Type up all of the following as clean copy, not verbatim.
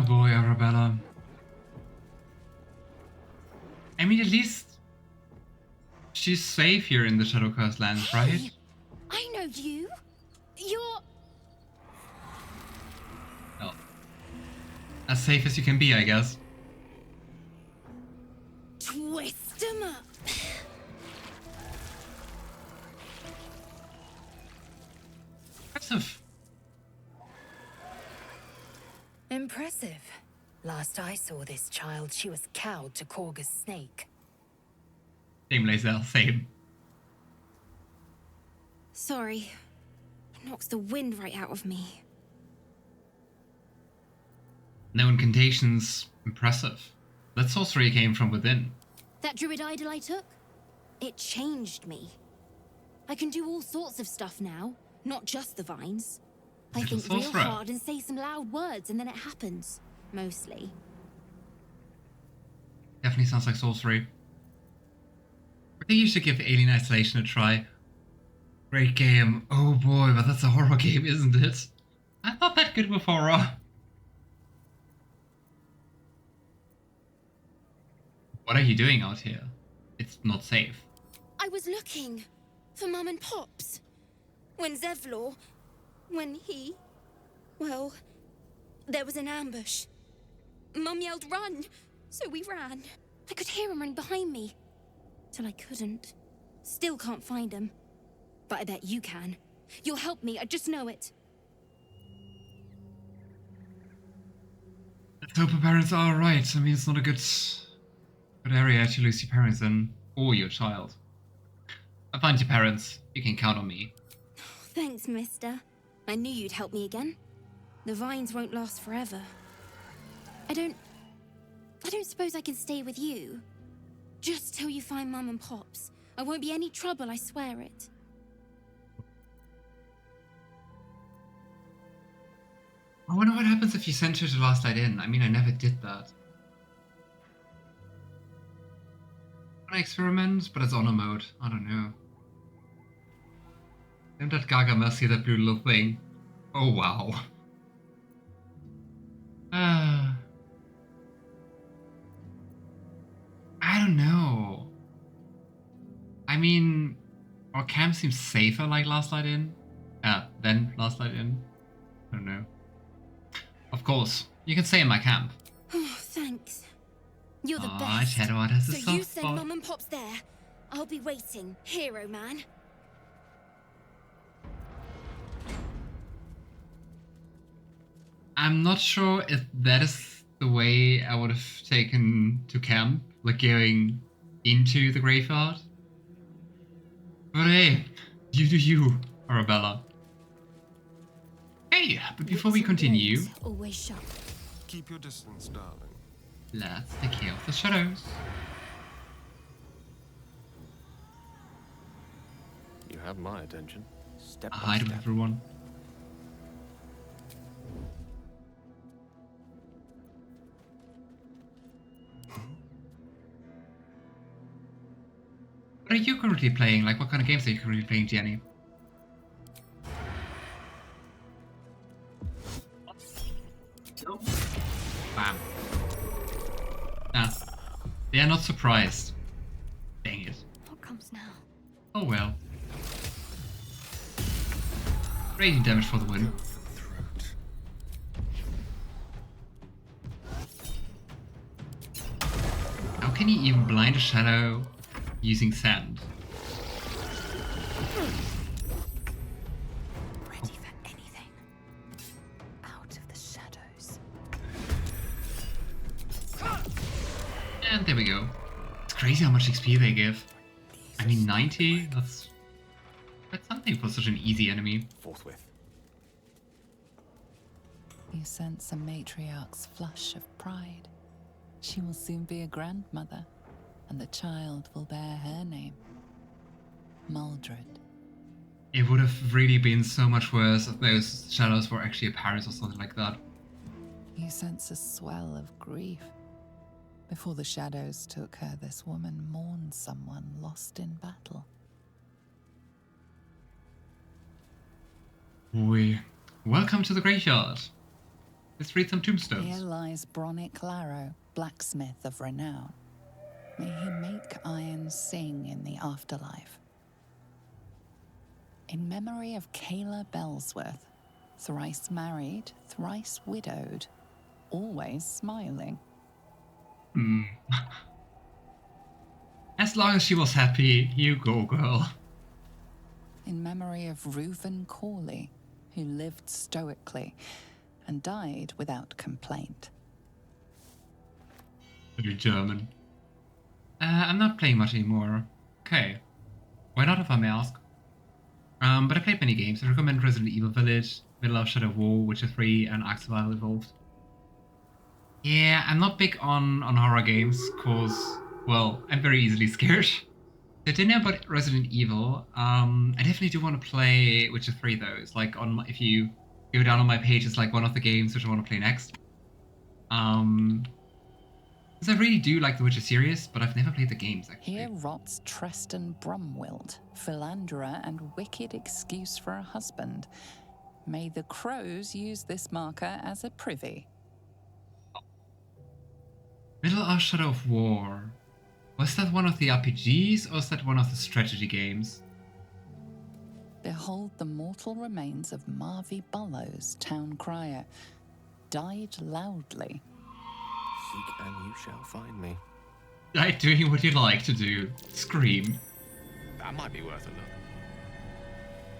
boy, Arabella. I mean, at least she's safe here in the Shadow Curse lands, right? Hey, I know you. You're... Well, as safe as you can be, I guess. Twist 'em up. Impressive. Impressive. Last I saw this child, she was cowed to Korga's snake. Same, Lazel, same. Sorry. It knocks the wind right out of me. No incantations. Impressive. That sorcery came from within. That druid idol I took? It changed me. I can do all sorts of stuff now, not just the vines. I Little think real sorcerer. hard and say some loud words and then it happens. Mostly. Definitely sounds like sorcery. I think you should give Alien Isolation a try. Great game. Oh boy, but that's a horror game, isn't it? I'm not that good with horror. What are you doing out here? It's not safe. I was looking for Mum and Pops. When Zevlor... When he... Well... There was an ambush. Mum yelled, "Run!" So we ran. I could hear him running behind me. Till I couldn't. Still can't find him. But I bet you can. You'll help me, I just know it. Let's hope your parents are alright. I mean, it's not a good area to lose your parents in. Or your child. I'll find your parents. You can count on me. Thanks, mister. I knew you'd help me again. The vines won't last forever. I don't suppose I can stay with you. Just till you find Mum and Pops. I won't be any trouble, I swear it. I wonder what happens if you send her to Last Light In. I mean, I never did that. An experiment, but it's honor mode. I don't know. Damn that Gargamel, see that blue little thing. Oh wow. I don't know. I mean, our camp seems safer like Last Light In. Than Last Light In. I don't know. Of course, you can stay in my camp. Oh, thanks. You're the Aw, best. Shadowheart has a So soft you send spot. Mum and Pops there. I'll be waiting, hero man. I'm not sure if that is the way I would have taken to camp, like going into the graveyard. But hey, you do you, Arabella. Hey, but before we continue, Always sharp. Keep your distance, darling. let's take care of the shadows. You have my attention. Step by Hi to step. everyone. What are you currently playing? Like, what kind of games are you currently playing, Jenny? Bam. Ah, they are not surprised. Dang it. What comes now? Oh well. Radiant damage for the win. How can you even blind a shadow using sand? Ready for anything. Out of the shadows. And there we go. It's crazy how much XP they give. I mean, 90? That's something for such an easy enemy. Forthwith. You sense a matriarch's flush of pride. She will soon be a grandmother, and the child will bear her name. Maldred. It would have really been so much worse if those shadows were actually parents or something like that. You sense a swell of grief. Before the shadows took her, this woman mourned someone lost in battle. Welcome to the graveyard. Let's read some Here tombstones. lies Bronick Larrow, blacksmith of renown. May he make iron sing in the afterlife. In memory of Kayla Bellsworth, thrice married, thrice widowed, always smiling. As long as she was happy, you go, girl. In memory of Reuven Corley, who lived stoically and died without complaint. Very German. I'm not playing much anymore. Okay. Why not, if I may ask? But I played many games. I recommend Resident Evil Village, Middle of Shadow War, Witcher 3, and Ark Survival Evolved. Yeah, I'm not big on horror games, cause, well, I'm very easily scared. I didn't know about Resident Evil. I definitely do want to play Witcher 3 though. It's like on my, if you go down on my page, it's like one of the games which I want to play next. Because I really do like the Witcher series, but I've never played the games actually. Here rots Treston Brumwild, philanderer and wicked excuse for a husband. May the crows use this marker as a privy. Middle of Shadow of War. Was that one of the RPGs or is that one of the strategy games? Behold the mortal remains of Marvy Bullows, town crier. Died loudly. Seek and you shall find me. Like doing what you like to do. Scream. That might be worth a look.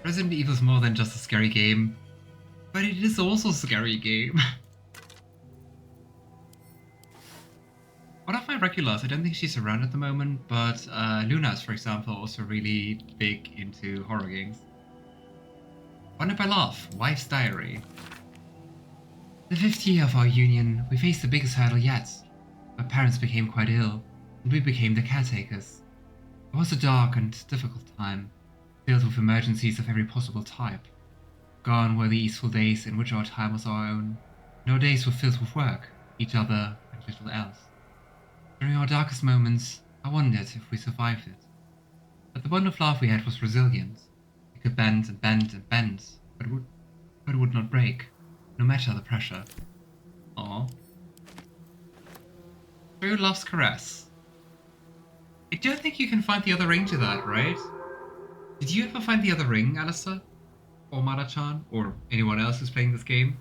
Resident Evil is more than just a scary game, but it is also a scary game. One of my regulars, I don't think she's around at the moment, but Luna is, for example, also really big into horror games. Wonder by Love, Wife's Diary. The 5th year of our union, we faced the biggest hurdle yet. My parents became quite ill, and we became the caretakers. It was a dark and difficult time, filled with emergencies of every possible type. Gone were the easeful days in which our time was our own, and our days were filled with work, each other, and little else. During our darkest moments, I wondered if we survived it. But the bond of love we had was resilient. We could bend and bend and bend, but it would not break, no matter the pressure. Aww. True love's caress. I don't think you can find the other ring to that, right? Did you ever find the other ring, Alistair? Or Mara-chan? Or anyone else who's playing this game?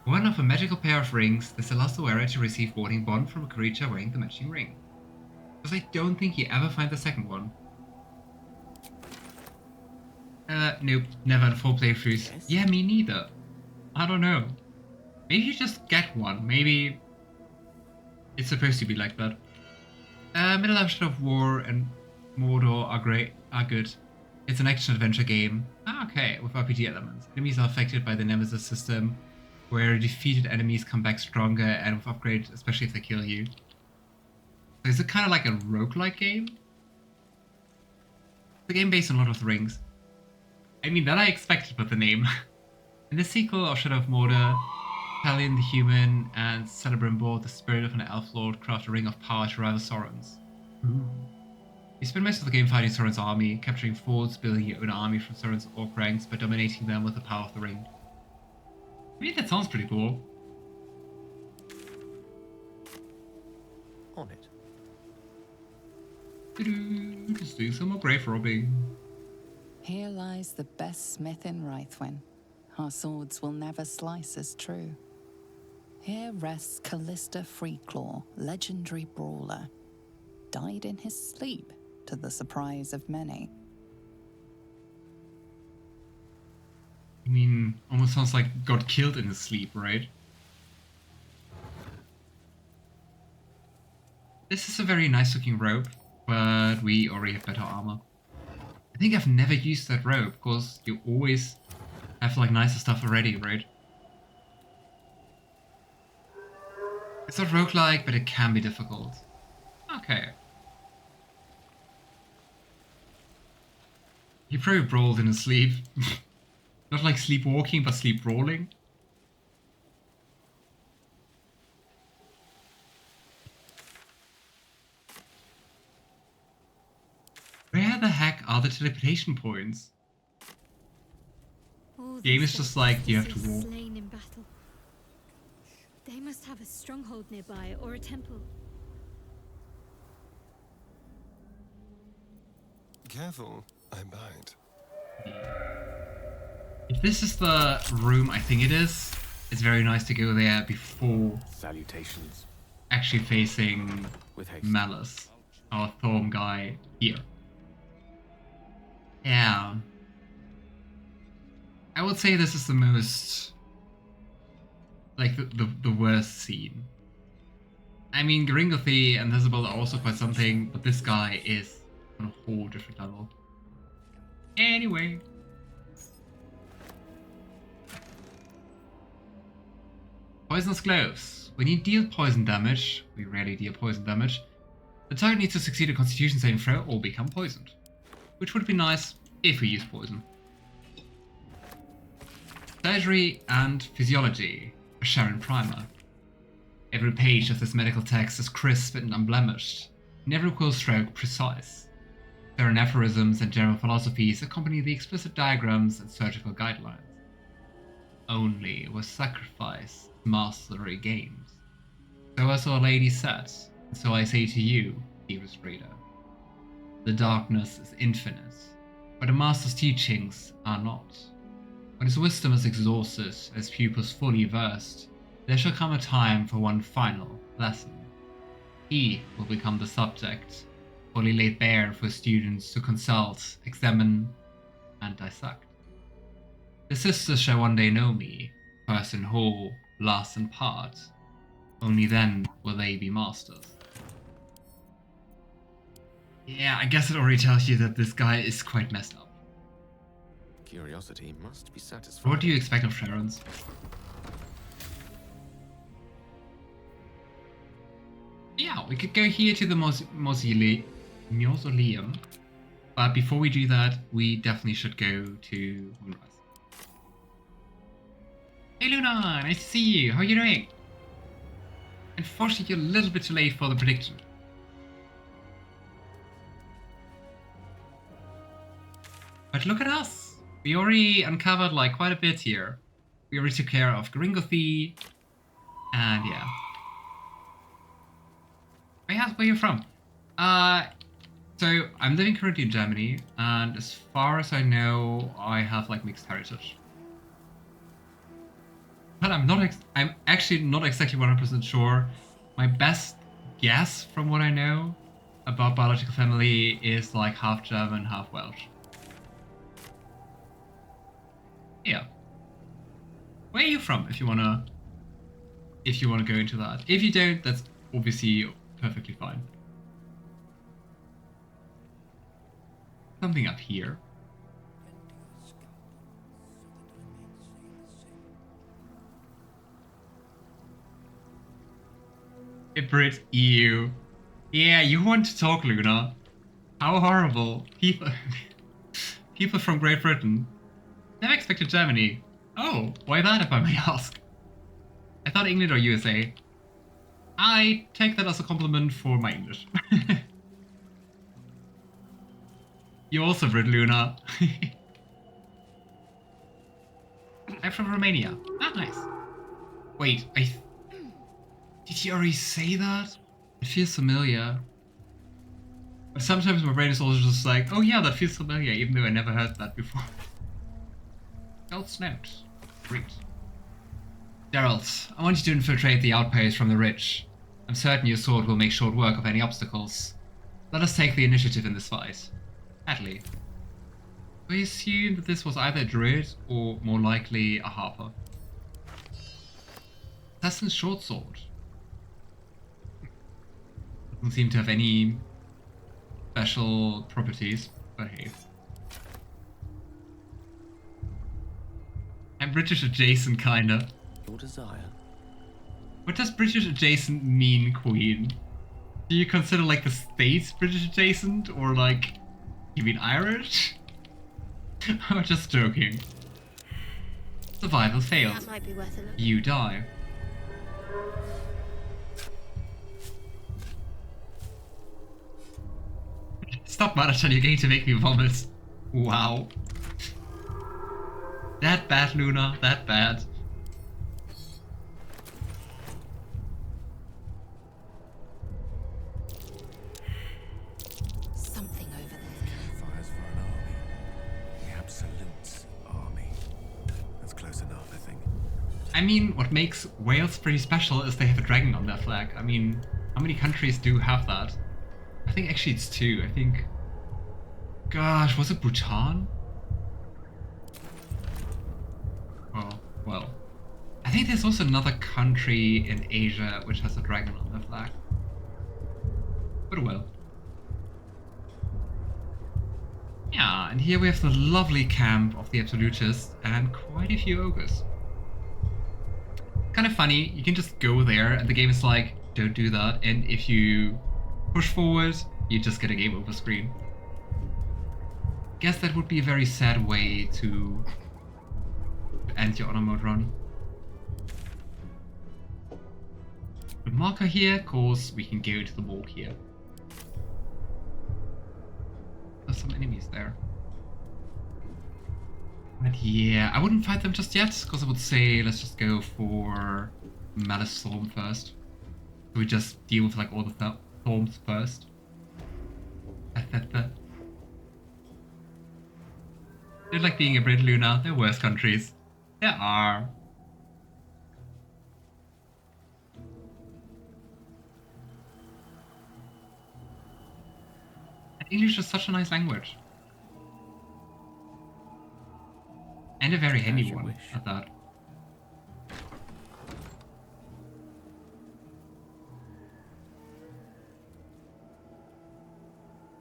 One of a magical pair of rings, this allows the wearer to receive warding bond from a creature wearing the matching ring. Because I don't think you ever find the second one. Nope, never in 4 playthroughs. Yes. Yeah, me neither. I don't know. Maybe you just get one. Maybe it's supposed to be like that. Middle of Shadow of War and Mordor are good. It's an action-adventure game. Okay, with RPG elements. Enemies are affected by the Nemesis system, where defeated enemies come back stronger and with upgrades, especially if they kill you. So is it kind of like a roguelike game? It's a game based on Lord of the Rings. I mean, that I expected with the name. In the sequel of Shadow of Mordor, Talion the Human and Celebrimbor, the spirit of an elf lord, craft a ring of power to rival Sauron's. Ooh. You spend most of the game fighting Sauron's army, capturing forts, building your own army from Sauron's orc ranks, by dominating them with the power of the ring. I mean, that sounds pretty cool. On it. Just do some more grave robbing. Here lies the best smith in Rythwin. Our swords will never slice as true. Here rests Callista Freeclaw, legendary brawler. Died in his sleep, to the surprise of many. I mean, almost sounds like got killed in his sleep, right? This is a very nice looking robe, but we already have better armor. I think I've never used that robe, because you always have like nicer stuff already, right? It's not roguelike, but it can be difficult. Okay. He probably brawled in his sleep. Not like sleepwalking, but sleep brawling. Where the heck are the teleportation points? All Game these is just like, you have to justices walk. slain in battle, They must have a stronghold nearby or a temple. Careful, I bite. If this is the room I think it is, it's very nice to go there before Salutations. actually facing With haste. Malice, our Thorm guy here. Yeah. I would say this is the most, like, the worst scene. I mean, Gringothy and Isabel are also quite something, but this guy is on a whole different level. Anyway. Poisonous gloves. When you deal poison damage, we rarely deal poison damage, the target needs to succeed a constitution saving throw or become poisoned. Which would be nice if we use poison. Surgery and Physiology, a Sharon primer. Every page of this medical text is crisp and unblemished, never equal stroke precise. Certain aphorisms and general philosophies accompany the explicit diagrams and surgical guidelines. Only with sacrifice mastery gains. So as Our Lady said, and so I say to you, dearest reader, the darkness is infinite, but the Master's teachings are not. When his wisdom is exhausted, and his pupils fully versed, there shall come a time for one final lesson. He will become the subject, fully laid bare for students to consult, examine, and dissect. The sisters shall one day know me, first in whole, last in part. Only then will they be masters. Yeah, I guess it already tells you that this guy is quite messed up. Curiosity must be satisfied. What do you expect of Sharons? Yeah, we could go here to the mausoleum. But before we do that, we definitely should go to Moonrise. Hey Luna, nice to see you. How are you doing? Unfortunately, you're a little bit too late for the prediction. But look at us. We already uncovered like quite a bit here. We already took care of Gringothy. And yeah. I asked where you're from. So I'm living currently in Germany, and as far as I know, I have like mixed heritage. But I'm actually not exactly 100% sure. My best guess from what I know about biological family is like half German, half Welsh. Yeah. Where are you from if you wanna go into that? If you don't, that's obviously perfectly fine. Something up here. A Brit EU. Yeah, you want to talk, Luna. How horrible. People from Great Britain. Never expected Germany. Oh, why that if I may ask? I thought England or USA. I take that as a compliment for my English. You also Brit, Luna. I'm from Romania. Ah, nice. Wait, did you already say that? It feels familiar. But sometimes my brain is also just like, oh yeah, that feels familiar, even though I never heard that before. Gold snout. Great. Geralt, I want you to infiltrate the outpost from the ridge. I'm certain your sword will make short work of any obstacles. Let us take the initiative in this fight. Atlee. We assume that this was either a druid or more likely a harper. Assassin's short sword. Doesn't seem to have any special properties, but hey. I'm British adjacent, kinda. Your desire. What does British adjacent mean, Queen? Do you consider like the states British adjacent, or like you mean Irish? I'm just joking. Survival failed. That might be worth a look. You die. Stop, Marachan, you're going to make me vomit. Wow. That bad, Luna, that bad. I mean, what makes Wales pretty special is they have a dragon on their flag. I mean, how many countries do have that? I think actually it's 2. I think... Gosh, was it Bhutan? Oh, well. I think there's also another country in Asia which has a dragon on their flag. But well. Yeah, and here we have the lovely camp of the Absolutists and quite a few ogres. Kind of funny, you can just go there and the game is like, don't do that, and if you push forward, you just get a game over screen. Guess that would be a very sad way to end your honor mode run. The marker here, of course, we can go into the walk here. There's some enemies there. But yeah, I wouldn't fight them just yet, because I would say let's just go for Malice Storm first. So we just deal with like all the storms first. They're like being a Brit Luna, they're worse countries. There are. And English is such a nice language. And a very handy one at that.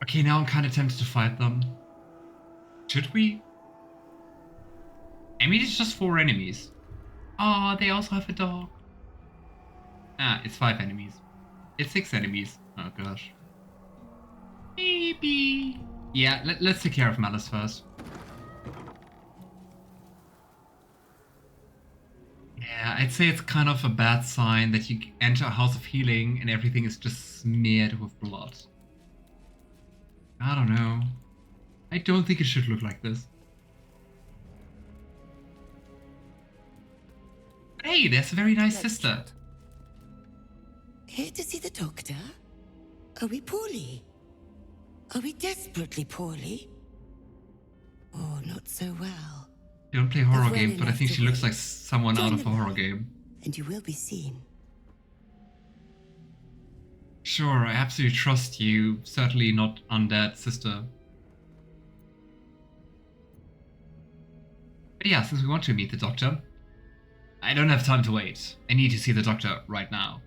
Okay, now I'm kind of tempted to fight them. Should we? I mean, it's just 4 enemies. Oh, they also have a dog. Ah, it's 5 enemies. It's 6 enemies. Oh gosh. Maybe. Yeah, let's take care of Malice first. Yeah, I'd say it's kind of a bad sign that you enter a house of healing and everything is just smeared with blood. I don't know. I don't think it should look like this. Hey, there's a very nice sister. Here to see the doctor? Are we poorly? Are we desperately poorly? Oh, not so well. Don't play horror Well games, but I think enough she to looks like wait. someone out Join of a the horror line, game. And you will be seen. Sure, I absolutely trust you. Certainly not undead, sister. But yeah, since we want to meet the doctor, I don't have time to wait. I need to see the doctor right now.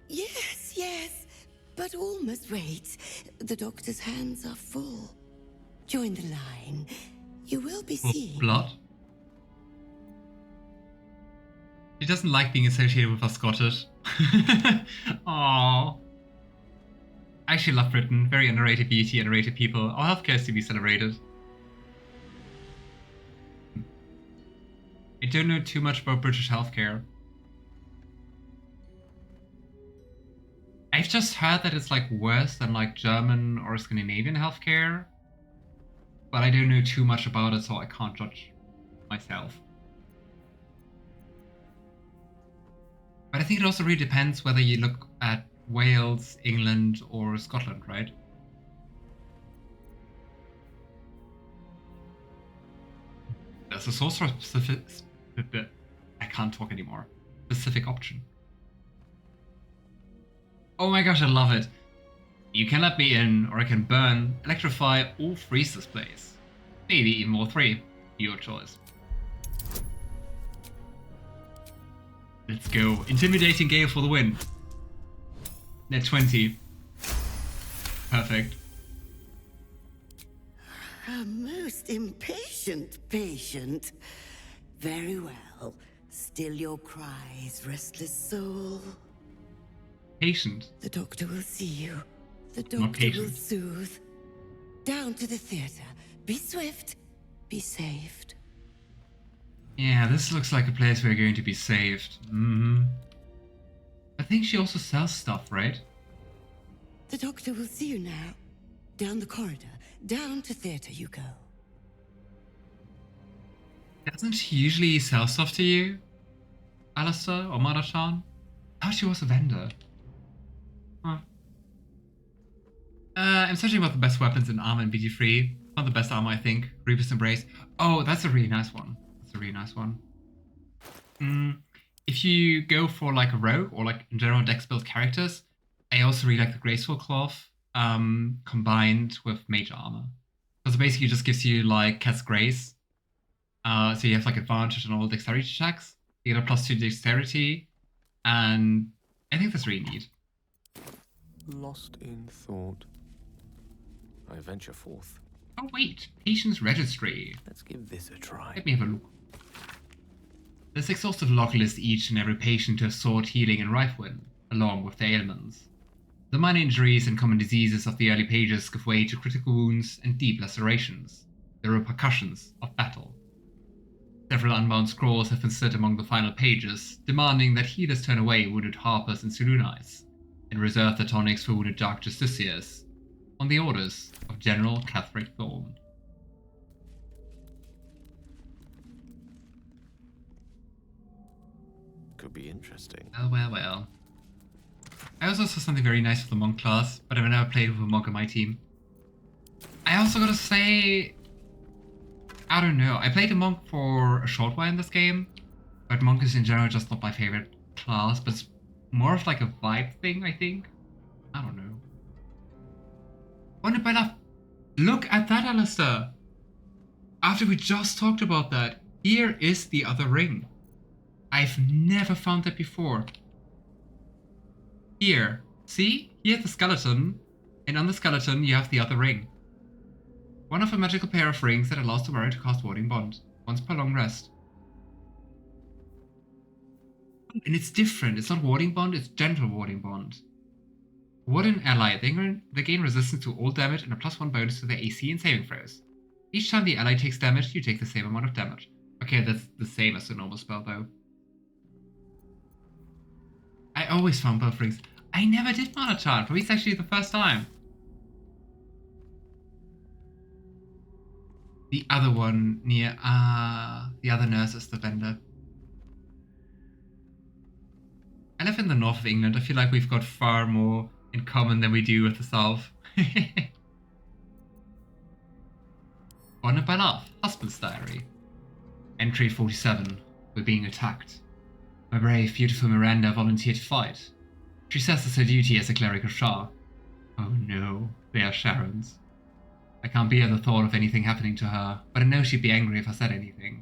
Yes, yes, but all must wait. The doctor's hands are full. Join the line. You will be For seen. blood? She doesn't like being associated with us Scottish. Aww. I actually love Britain. Very underrated beauty, underrated people. Our healthcare is to be celebrated. I don't know too much about British healthcare. I've just heard that it's like worse than like German or Scandinavian healthcare. But I don't know too much about it, so I can't judge myself. But I think it also really depends whether you look at Wales, England, or Scotland, right? There's a sorcerer specific... I can't talk anymore. Specific option. Oh my gosh, I love it. You can let me in, or I can burn, electrify, or freeze this place. Maybe even all 3. Your choice. Let's go. Intimidating Gale for the win. Net 20. Perfect. A most impatient patient. Very well. Still your cries, restless soul. Patient. The doctor will see you. The Not doctor will patient. soothe. Down to the theater. Be swift. Be saved. Yeah, this looks like a place we're going to be saved. I think she also sells stuff, right? The doctor will see you now. Down the corridor. Down to theater you go. Doesn't she usually sell stuff to you? Alistair or Madachan? I thought she was a vendor. Huh. I'm searching about the best weapons in armor in BG3. Not the best armor, I think. Reaper's Embrace. Oh, that's a really nice one. That's a really nice one. If you go for like a rogue or like in general dex build characters, I also really like the graceful cloth combined with mage armor. Because it basically just gives you like Cat's Grace. So you have like advantage on all dexterity checks. You get a +2 dexterity, and I think that's really neat. Lost in thought. I venture forth. Oh wait, Patience Registry. Let's give this a try. Let me have a look. This exhaustive log lists each and every patient to have sought healing in Rifewin, along with their ailments. The minor injuries and common diseases of the early pages give way to critical wounds and deep lacerations, the repercussions of battle. Several unbound scrolls have been slit among the final pages, demanding that healers turn away wounded harpers and Selunites, and reserve the tonics for wounded dark justiciars, on the orders of General Catherick Thorne. Could be interesting. Well, well, well. I also saw something very nice with the monk class, but I've never played with a monk on my team. I also gotta say, I don't know, I played a monk for a short while in this game, but monk is in general just not my favorite class, but it's more of like a vibe thing, I think. I don't know. Wonder by love. Look at that, Alistair! After we just talked about that, here is the other ring. I've never found that before. Here, see? Here's the skeleton, and on the skeleton you have the other ring. One of a magical pair of rings that allows the wearer to cast Warding Bond, once per long rest. And it's different, it's not Warding Bond, it's Gentle Warding Bond. Ward an ally, they gain resistance to all damage and a +1 bonus to their AC and saving throws. Each time the ally takes damage, you take the same amount of damage. Okay, that's the same as the normal spell though. I always found both rings. I never did Mana Charm, for me it's actually the first time. The other one near, the other nurse is the vendor. I live in the north of England, I feel like we've got far more in common than we do with the south. Honored by Love, Husband's Diary. Entry 47, we're being attacked. My brave, beautiful Miranda volunteered to fight. She says it's her duty as a cleric of Shah. Oh no, they are Sharon's. I can't bear the thought of anything happening to her, but I know she'd be angry if I said anything.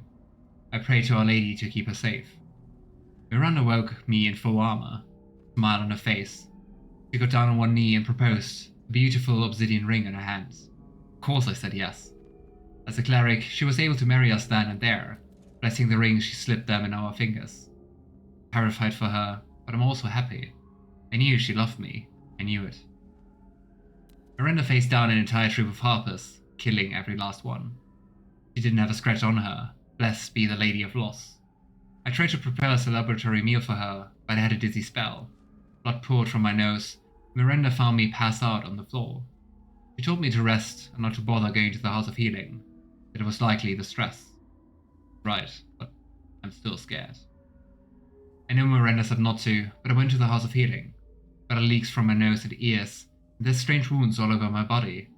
I pray to Our Lady to keep her safe. Miranda woke me in full armor, a smile on her face. She got down on one knee and proposed, a beautiful obsidian ring in her hands. Of course I said yes. As a cleric, she was able to marry us then and there, blessing the rings she slipped them in our fingers. Terrified for her, but I'm also happy. I knew she loved me. I knew it. Miranda faced down an entire troop of harpers, killing every last one. She didn't have a scratch on her, blessed be the Lady of Loss. I tried to prepare a celebratory meal for her, but I had a dizzy spell. Blood poured from my nose. Miranda found me passed out on the floor. She told me to rest and not to bother going to the House of Healing. It was likely the stress. Right, but I'm still scared. I know Miranda said not to, but I went to the House of Healing. Got leaks from my nose and ears, and there's strange wounds all over my body.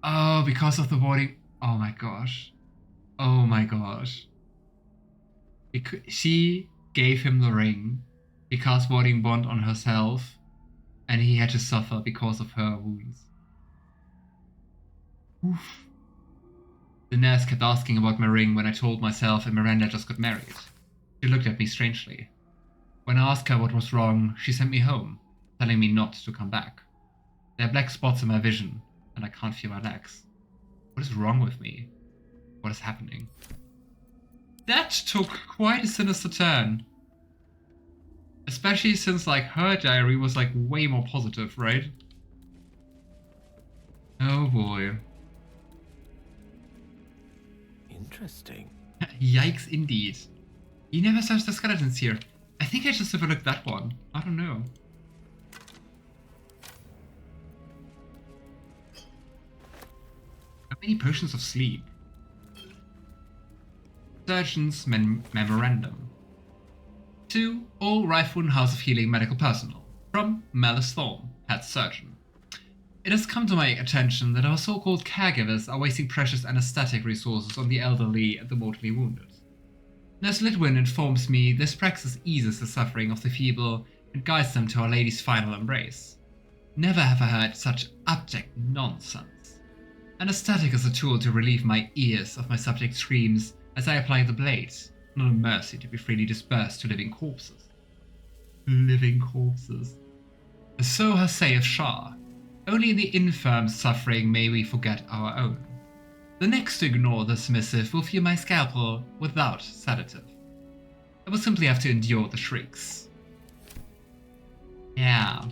Oh, because of the warding. Oh my gosh. Oh my gosh. She gave him the ring, he cast Warding Bond on herself, and he had to suffer because of her wounds. Oof. The nurse kept asking about my ring when I told myself and Miranda just got married. She looked at me strangely. When I asked her what was wrong, she sent me home, telling me not to come back. There are black spots in my vision, and I can't feel my legs. What is wrong with me? What is happening? That took quite a sinister turn. Especially since, like, her diary was, like, way more positive, right? Oh boy. Interesting. Yikes indeed. You never searched the skeletons here. I think I just overlooked that one. I don't know. How many potions of sleep? Surgeon's Memorandum. To all Rifewin House of Healing medical personnel. From Malice Thorne, Head Surgeon. It has come to my attention that our so-called caregivers are wasting precious anesthetic resources on the elderly and the mortally wounded. Nurse Lidwin informs me this praxis eases the suffering of the feeble and guides them to Our Lady's final embrace. Never have I heard such abject nonsense. Anesthetic is a tool to relieve my ears of my subject's screams as I apply the blade, not a mercy to be freely dispersed to living corpses. Living corpses. So has saith Shah. Only in the infirm suffering may we forget our own. The next to ignore this missive will feel my scalpel without sedative. I will simply have to endure the shrieks. Yeah.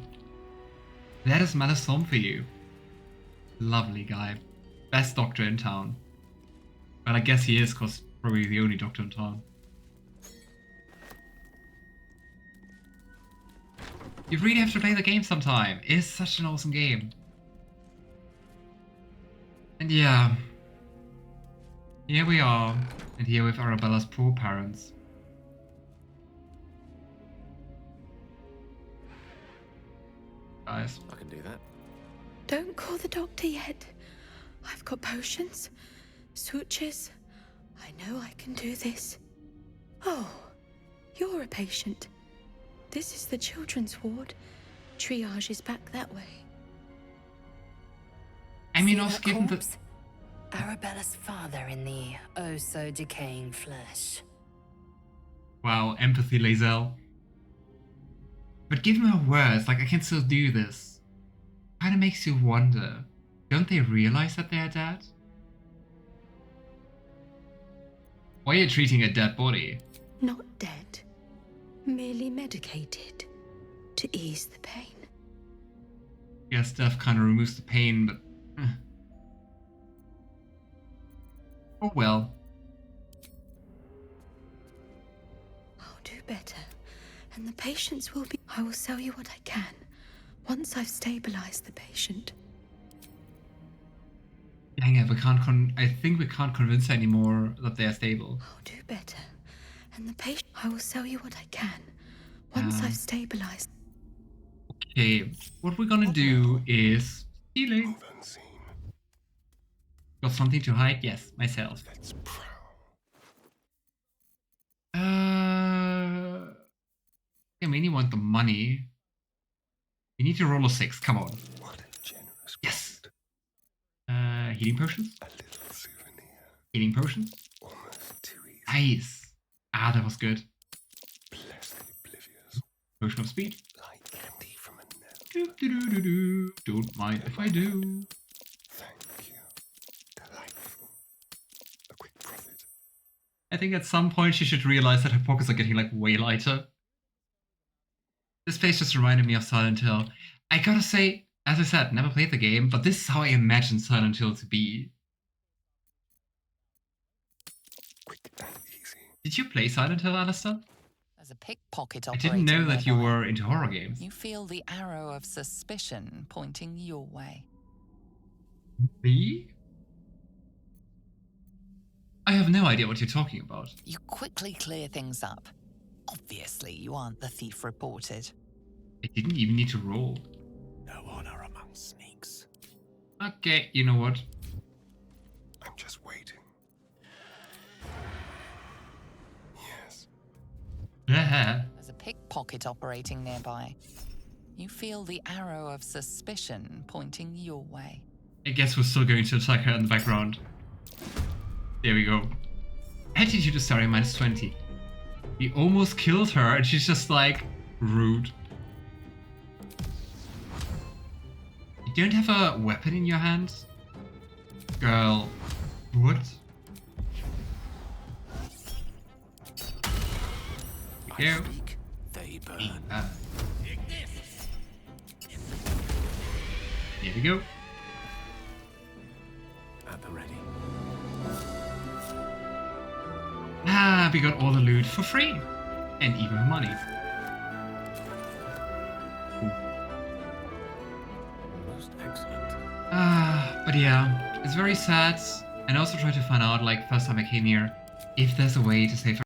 That is Malison for you. Lovely guy. Best doctor in town. Well, I guess he is, because probably the only doctor in town. You really have to play the game sometime. It is such an awesome game. And yeah. Here we are. And here with Arabella's poor parents. Guys. I can do that. Don't call the doctor yet. I've got potions, sutures. I know I can do this. Oh, you're a patient. This is the children's ward. Triage is back that way. I mean, See also that given the... corpse? Arabella's father in the oh-so-decaying flesh. Wow, empathy, Lae'zel. But given her words, like, I can still do this. Kinda makes you wonder. Don't they realize that they're dead? Why are you treating a dead body? Not dead. Merely medicated. To ease the pain. Yes, death kinda removes the pain, but... Oh well. I'll do better. And the patients will be... I will sell you what I can. Once I've stabilized the patient. Dang it, we can't I think we can't convince her anymore that they are stable. I'll do better. And the patient... I will sell you what I can. Once I've stabilized... Okay, what we're gonna do is... Healing. Move unseen. Got something to hide? Yes, myself. Let's prowl. I mainly want the money. You need to roll a 6, come on. What a generous Yes. gift. Healing potions? A little souvenir. Healing potions? Almost too easy. Nice. Ah, that was good. Bless the oblivious. Potion of speed. Like candy from a gnat. Do, do, do, do, do. Don't mind if I do. Thank you. Delightful. A quick profit. I think at some point she should realize that her pockets are getting like way lighter. This place just reminded me of Silent Hill. I gotta say, as I said, never played the game, but this is how I imagine Silent Hill to be. Quick and easy. Did you play Silent Hill, Alistair? There's a pickpocket I operating didn't know that you nearby. were into horror games. You feel the arrow of suspicion pointing your way. Me? I have no idea what you're talking about. You quickly clear things up. Obviously, you aren't the thief reported. I didn't even need to roll. No honor among sneaks. Okay, you know what? I'm just waiting. Yes. There's a pickpocket operating nearby. You feel the arrow of suspicion pointing your way. I guess we're still going to attack her in the background. There we go. Attitude is starting -20. We almost killed her and she's just like, rude. You don't have a weapon in your hand? Girl, what? I Here. speak, they burn. Here we go. At the ready. Ah, we got all the loot for free. And even money. Most excellent. But yeah, it's very sad. And I also try to find out, like, first time I came here, if there's a way to save